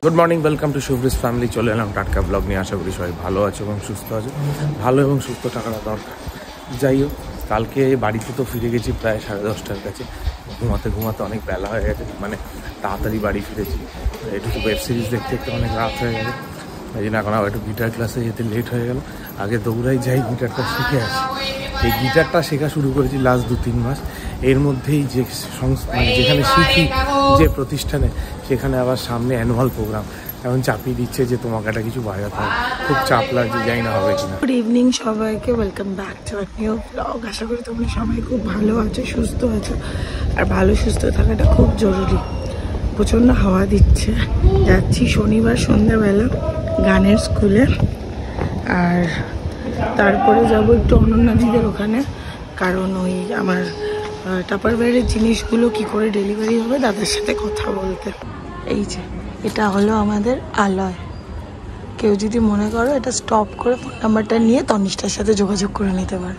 Good morning, welcome to Shubhrij family. চলে এলাম টাটকা ব্লগ নিয়ে। আশা করি সবাই ভালো আছে এবং সুস্থ আছে। ভালো এবং সুস্থ থাকাটা দরকার। যাই হোক, কালকে বাড়িতে তো ফিরে গেছি প্রায় 10:30টার কাছে। ঘুমাতে ঘুমাতে অনেক বেলা হয়ে গেছে, মানে তাড়াতাড়ি বাড়ি ফিরেছি। একটু ওয়েব সিরিজ দেখতে দেখতে অনেক রাত হয়ে গেছে। এই জন্য এখন আবার একটু গিটার ক্লাসে যেতে লেট হয়ে গেল। আগে দৌড়াই যাই, গিটারটা শিখে আসি। এই গিটারটা শেখা শুরু করেছি লাস্ট 2-3 মাস। এর মধ্যেই যে মানে যেখানে শিখি, যে প্রতিষ্ঠানে, সেখানে আবার সামনে অ্যানুয়াল প্রোগ্রাম। এখন চাপিয়ে দিচ্ছে যে তোমাকে একটা কিছু বাজাতে হবে। খুব চাপ লাগছে, যাই না হবে কিনা। গুড ইভিনিং সবাইকে, welcome back to our new blog. আশা করি তোমরা সবাই খুব ভালো আছো, সুস্থ আছো। আর ভালো সুস্থ থাকাটা খুব জরুরি। প্রচণ্ড হাওয়া দিচ্ছে। যাচ্ছি শনিবার সন্ধ্যাবেলা গানের স্কুলে, আর তারপরে যাব একটু অনন্যাদিদের ওখানে, কারণ ওই আমার টাপারওয়্যারের জিনিসগুলো কি করে ডেলিভারি হবে তাদের সাথে কথা বলতে। এই যে এটা হলো আমাদের আলয়। কেউ যদি মনে করো, এটা স্টপ করে ফোন নাম্বারটা নিয়ে তনিষ্ঠার সাথে যোগাযোগ করে নিতে পারো।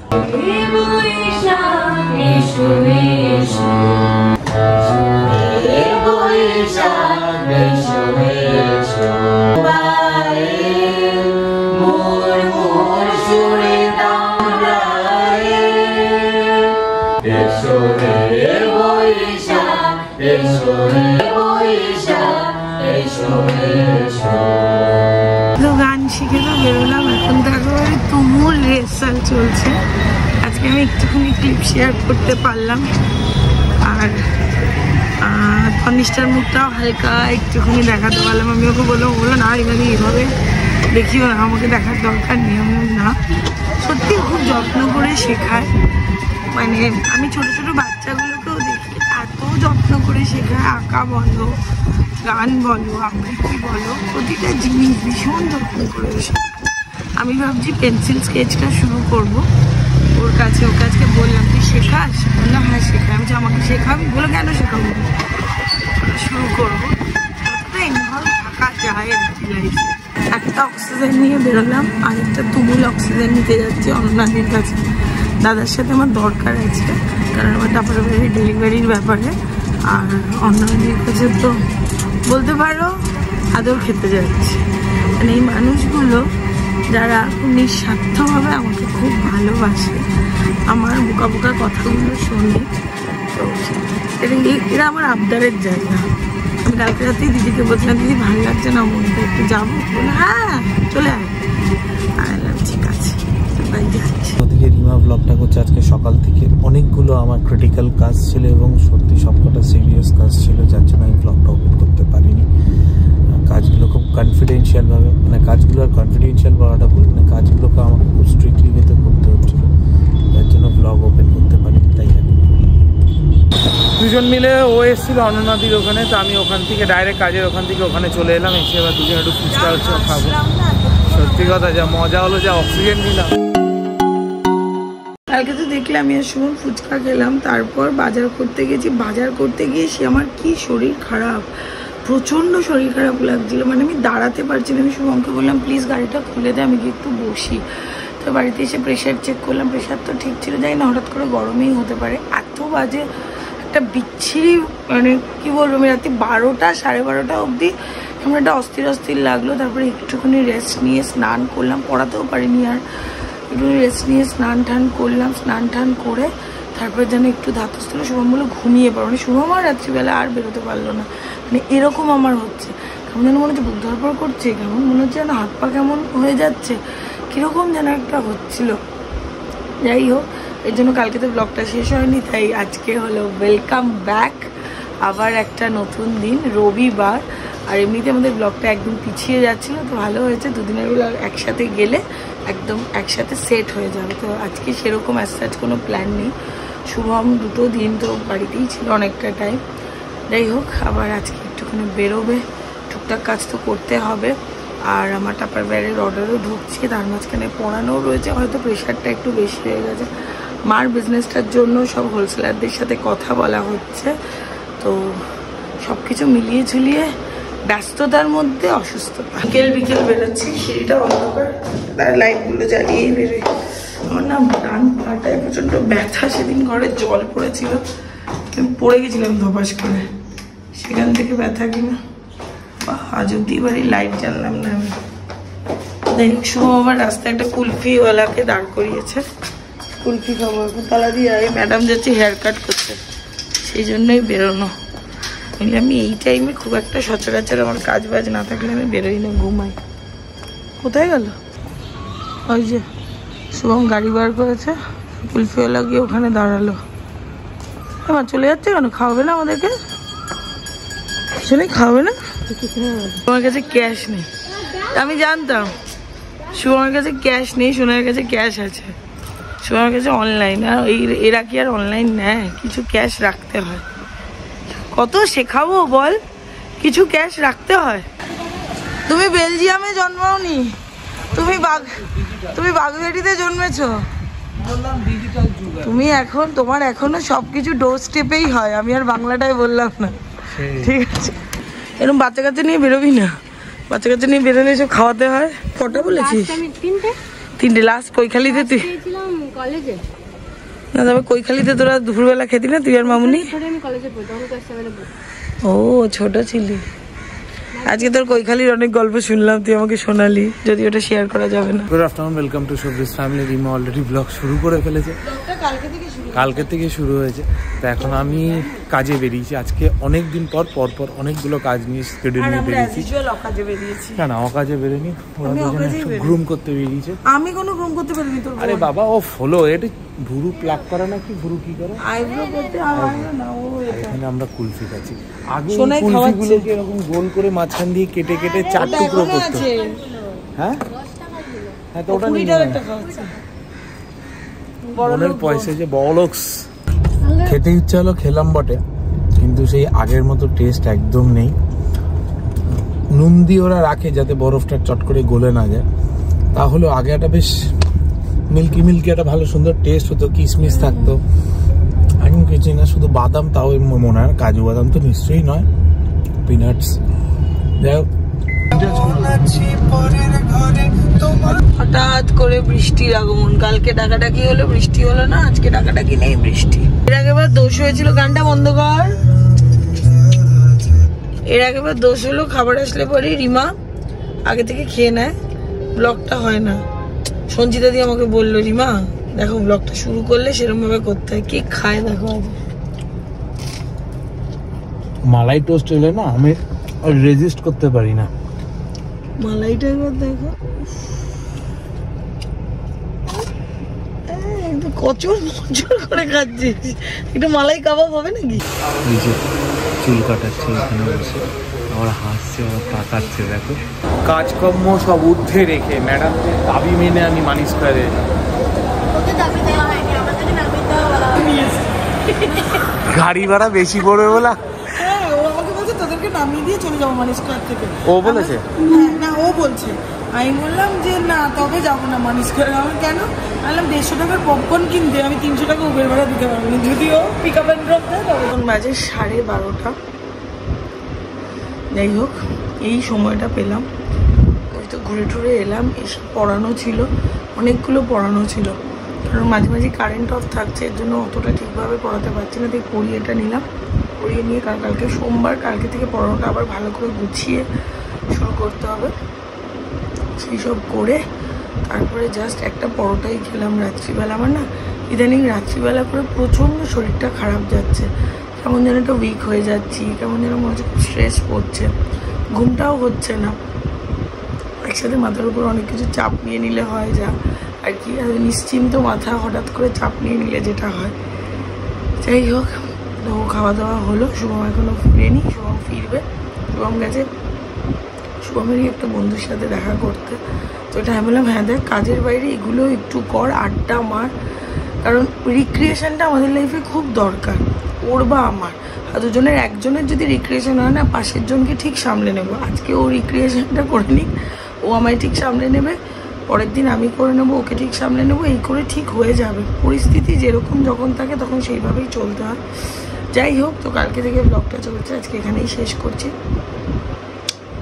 গান শিখে তো বেরোলাম, এখন তো একেবারে তুমুল রেসাল চলছে। আজকে আমি একটুখানি ক্লিপ শেয়ার করতে পারলাম, আর তনিষ্ঠার মুখটাও হালকা একটুখানি দেখাতে পারলাম। আমি ওকে বললো না এখানে এইভাবে দেখিও না, আমাকে দেখার দরকার নেই। না, সত্যি খুব যত্ন করে শেখায়। মানে আমি ছোট ছোট বাচ্চাগুলোকেও দেখি, এত যত্ন করে শেখায়। আঁকা বলো, গান বলো, আবৃত্তি বলো, প্রতিটা জিনিস ভীষণ যত্ন করে শেখায়। আমি ভাবছি পেন্সিল স্কেচটা শুরু করব ওর কাছে। ওর কাছে বললাম তুই শেখাস? বললাম হ্যাঁ শেখাই। আমি আমাকে শেখাবি? বলো কেন শেখাবো, শুরু করবো। যতটা ইনভলভ থাকা যায় আর কি লাইফে। একটা অক্সিজেন নিয়ে বেরোলাম, আরেকটা তুমুল অক্সিজেন নিতে যাচ্ছি অনন্যাদির কাছে। দাদার সাথে আমার দরকার আছে, কারণ আমার টাপারওয়্যারের ডেলিভারির ব্যাপারে। আর অন্যান্যদের কাছে তো বলতে পারো আদর খেতে যাচ্ছি। মানে এই মানুষগুলো যারা খুব নিঃস্বার্থভাবে আমাকে খুব ভালোবাসে, আমার বোকা বোকা কথাগুলো শোনে, তো এরা আমার আবদারের জায়গা। আমি কালকে রাতেই দিদিকে বলছিলাম, দিদি ভালো লাগছে না, মনটা একটু যাবো। বলে হ্যাঁ চলে আয়। ঠিক আছে, যাচ্ছি। ওদিকে রিমা ব্লগটা করছে আজকে সকাল থেকে। অনেকগুলো আমার ক্রিটিক্যাল কাজ ছিল এবং সত্যি সবকটা সিরিয়াস কাজ ছিল, যার জন্য আমি ব্লগটা ওপেন করতে পারিনি। কাজগুলো খুব কনফিডেন্সিয়ালভাবে, মানে কাজগুলো আর কনফিডেন্সিয়াল বলাটা ভুল, মানে কাজগুলোকে আমাকে খুব স্ট্রিক্টলি ওয়েতে করতে হচ্ছিল, যার জন্য ব্লগ ওপেন করতে পারিনি। তাই দুজন মিলে ও এসেছিল অনন্যাদির ওখানে, তো আমি ওখান থেকে ডাইরেক্ট কাজের ওখান থেকে ওখানে চলে এলাম। এসে এবার দুজন একটু ফুচকা হচ্ছে খাবো। সত্যি কথা যা মজা হলো, যা অক্সিজেন নিলাম। কালকে তো দেখলে আমি আর সুমন ফুচকা খেলাম, তারপর বাজার করতে গেছি। বাজার করতে গিয়ে সে আমার কি শরীর খারাপ, প্রচণ্ড শরীর খারাপ লাগছিল। মানে আমি দাঁড়াতে পারছি না। আমি শুভমকে বললাম প্লিজ গাড়িটা খুলে দে, আমি কি একটু বসি। তো বাড়িতে এসে প্রেশার চেক করলাম, প্রেশার তো ঠিক ছিল। যাই না, হঠাৎ করে গরমেই হতে পারে। এত বাজে একটা বিচ্ছিরি, মানে কি বলবো, আমি রাত্রি 12টা 12:30 অবধি আমার একটা অস্থির অস্থির লাগলো। তারপরে একটুখানি রেস্ট নিয়ে স্নান করলাম, পড়াতেও পারিনি আর। একটু রেস্ট নিয়ে স্নান টান করলাম, স্নান টান করে তারপরে যেন একটু ধাতস্থ শুভম বলে ঘুমিয়ে পড়ো। মানে শুভম আর রাত্রিবেলা আর বেরোতে পারলো না। মানে এরকম আমার হচ্ছে, কেমন যেন মনে হচ্ছে বুক ধরপড় করছে, কেমন মনে হচ্ছে যেন হাত পা কেমন হয়ে যাচ্ছে, কীরকম যেন একটা হচ্ছিল। যাই হোক, এর জন্য কালকে তো ব্লগটা শেষ হয়নি, তাই আজকে হলো ওয়েলকাম ব্যাক। আবার একটা নতুন দিন, রবিবার। আর এমনিতে আমাদের ব্লগটা একদিন পিছিয়ে যাচ্ছিলো, তো ভালো হয়েছে, দুদিনের ব্লগ একসাথে গেলে একদম একসাথে সেট হয়ে যাবে। তো আজকে সেরকম অ্যাজ কোনো প্ল্যান নেই। শুভম 2 দিন তো বাড়িতেই ছিল অনেকটা টাইম। যাই হোক, আবার আজকে একটুখানি বেরোবে, টুকটাক কাজ তো করতে হবে। আর আমার টাপারওয়্যারের অর্ডারও ঢুকছে, তার মাঝখানে পড়ানোও রয়েছে। হয়তো প্রেশারটা একটু বেশি হয়ে গেছে। মার বিজনেসটার জন্য সব হোলসেলারদের সাথে কথা বলা হচ্ছে, তো সব কিছু মিলিয়ে ঝুলিয়ে ব্যস্ততার মধ্যে অসুস্থতা। বিকেল বেরোচ্ছি, সিঁড়িটা অন্ধকার, তার লাইটগুলো জ্বালিয়ে বেরোই। আমার না ডান পাটায় প্রচণ্ড ব্যথা। সেদিন ঘরে জল পড়েছিল, আমি পড়ে গেছিলাম ধপাস করে, সেখান থেকে ব্যথা কিনা। আজ অব্দি বাড়ির লাইট জ্বাললাম না আমি। যাই হোক, শুভ আমার রাস্তায় একটা কুলফিওয়ালাকে দাঁড় করিয়েছে, কুলফি খাবো এখন। তালা দিয়ে এই ম্যাডাম যাচ্ছে হেয়ার কাট করতে, সেই জন্যই বেরোনো। নইলে আমি এই টাইমে খুব একটা সচরাচর আমার কাজ বাজ না থাকলে আমি বেরোই না, ঘুমাই। কোথায় গেল? ওই যে শুভম গাড়ি বার করেছে, কুলফিওয়ালা গিয়ে ওখানে দাঁড়ালো। আমার চলে যাচ্ছে কেন? খাওয়াবে না আমাদেরকে? আসলে খাওয়াবে না? তোমার কাছে ক্যাশ নেই, আমি জানতাম। শুভমের কাছে ক্যাশ নেই, সোনার কাছে ক্যাশ আছে। শুভমের কাছে অনলাইন, আর এরা কি আর অনলাইন নেয়? কিছু ক্যাশ রাখতে হয়। কত শেখাবো বল, কিছু ক্যাশ রাখতে হয়। তুমি বেলজিয়ামে জন্মাওনি, তুমি বাগদাটিতে জন্মেছো। তুমি এখন, তোমার এখনো সবকিছু ডোর স্টেপেই হয়। আমি আর বাংলাটাই বললাম না, ঠিক আছে? এরকম বাচ্চা কাচ্চা নিয়ে বেরোবি না, বাচ্চা কাচ্চা নিয়ে বেরোলে সব খাওয়াতে হয়। কটা বলেছিস? তিনটে। লাস্ট কৈখালিতে তুই না, তবে কৈখালিতে তোরা দুপুরবেলা খেতি না তুই আর মামুনি? ও ছোট ছিলি। আজকে তোর কৈখালির অনেক গল্প শুনলাম, তুই আমাকে শোনালি, যদি ওটা শেয়ার করা যাবে না। Good afternoon, welcome to showbiz family. Rima already blog শুরু করে ফেলেছে, কালকে থেকে শুরু হয়েছে। তো এখন আমি কাজে বেরিয়েছি, আজকে অনেক দিন পর অনেকগুলো কাজ নিয়ে স্কেডিউল নিয়ে বেরিয়েছি। না না, অকাজে বেরোনি, গ্রুম করতে বেরিয়েছে। আমি কোনো গ্রুম করতে পারিনি তোর। আরে বাবা, ও ফলো এটা ভুরু প্লাক করা না কি, ভুরু কি করে আইব্রো করতে না। ও এখানে আমরা কুলফি খাচ্ছি। আগে কুলফিগুলোকে এরকম গোল করে মাঝখান দিয়ে কেটে কেটে 4 টুকরো করতো। হ্যাঁ হ্যাঁ, তো ওটা নিয়ে মনের পয়সা যে বড়লোকস। খেতে ইচ্ছা হলো, খেলাম বটে, কিন্তু সেই আগের মতো টেস্ট একদম নেই। নুন দিয়ে ওরা রাখে যাতে বরফটা চট করে গলে না যায়। তাহলে আগে একটা বেশ মিল্কি একটা ভালো সুন্দর টেস্ট হতো, কিশমিশ থাকতো। এখন কিছু না, শুধু বাদাম, তাও মনে হয় কাজু বাদাম তো নিশ্চয়ই নয়, পিনাটস। যাই হোক, হঠাৎ করে বৃষ্টির আগমন। কালকে ডাকাডাকি হলো, বৃষ্টি হলো না। আজকে ডাকাডাকি নেই, বৃষ্টি। এর আগেবার দোষ হয়েছিল, গানটা বন্ধ কর। এর আগেবার দোষ হলো, খাবার আসলে পরে রিমা আগে থেকে খেয়ে নেয়, ব্লগটা হয় না। সঞ্চিতা দি আমাকে বললো, রিমা দেখো ব্লগটা শুরু করলে সেরকম ভাবে করতে হয়। কে খায় দেখো। মালাই টোস্ট হলে না আমি রেজিস্ট করতে পারি না। মালাইটা একবার দেখো, কচুর করে খাচ্ছিস। একটু মালাই কাবাব হবে নাকি? চুল কাটাচ্ছে এখানে বসে, আবার হাসছে, আবার তাকাচ্ছে। দেখো, কাজকর্ম সব ঊর্ধ্বে রেখে ম্যাডামদের দাবি মেনে আমি মানি স্কয়ারে গাড়ি ভাড়া বেশি পড়বে বলা। ও আমাকে বলছে তোদেরকে নামিয়ে দিয়ে চলে যাবো মানি স্কয়ার থেকে। ও বলেছে? না, ও বলছে। আমি বললাম যে না, তবে যাবো না মানি স্কয়ার। আমার কেন? বললাম 150 টাকার পপকর্ন কিনতে আমি 300 টাকা উবের ভাড়া দিতে পারবো না, যদিও পিক আপ অ্যান্ড ড্রপ দেয়। তখন বাজে 12:30। যাই হোক, এই সময়টা পেলাম, ওই তো ঘুরে টুরে এলাম। এসে পড়ানো ছিল, অনেকগুলো পড়ানো ছিল, কারণ মাঝে মাঝে কারেন্ট অফ থাকছে, এর জন্য অতটা ঠিকভাবে পড়াতে পারছি না। তাই পড়িয়েটা নিলাম, পড়িয়ে নিয়ে কালকে সোমবার, কালকে থেকে পড়ানোটা আবার ভালো করে গুছিয়ে শুরু করতে হবে। সেই সব করে তারপরে জাস্ট একটা পরোটাই খেলাম রাত্রিবেলা। আমার না ইদানিং রাত্রিবেলা করে প্রচণ্ড শরীরটা খারাপ যাচ্ছে, কেমন যেন একটা উইক হয়ে যাচ্ছি, কেমন যেন মনে হচ্ছে স্ট্রেস পড়ছে, ঘুমটাও হচ্ছে না। একসাথে মাথার উপর অনেক কিছু চাপ নিয়ে নিলে হয় যা আর কি, নিশ্চিন্ত মাথা হঠাৎ করে চাপ নিয়ে নিলে যেটা হয়। যাই হোক, তো খাওয়া দাওয়া হলো। শুভম এখনো ফিরেনি, শুভম ফিরবে। শুভম গেছে শুভমেরই একটা বন্ধুর সাথে দেখা করতে। তো এটা আমি বললাম, হ্যাঁ দেখ, কাজের বাইরে এগুলো একটু কর, আড্ডা মার, কারণ রিক্রিয়েশনটা আমাদের লাইফে খুব দরকার, ওর বা আমার। আর দুজনের একজনের যদি রিক্রিয়েশন হয় না, পাশের জনকে ঠিক সামলে নেবো। আজকে ও রিক্রিয়েশনটা করে নিক, ও আমায় ঠিক সামলে নেবে, পরের দিন আমি করে নেবো, ওকে ঠিক সামলে নেবো, এই করে ঠিক হয়ে যাবে। পরিস্থিতি যেরকম যখন থাকে তখন সেইভাবেই চলতে হয়। যাই হোক, তো কালকে থেকে ব্লগটা চলছে, আজকে এখানেই শেষ করছি।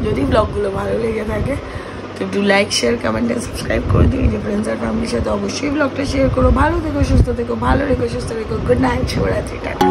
যদি ব্লগগুলো ভালো লেগে থাকে তো একটু লাইক, শেয়ার, কমেন্ট আর সাবস্ক্রাইব করে দিই। যে ফ্রেন্ডস আর ফ্যামিলির সাথে অবশ্যই ব্লগটা শেয়ার করো। ভালো থেকো, সুস্থ থেকো, ভালো রেখো, সুস্থ রেখো। গুড নাইট, শুভরাত্রি, টাটা।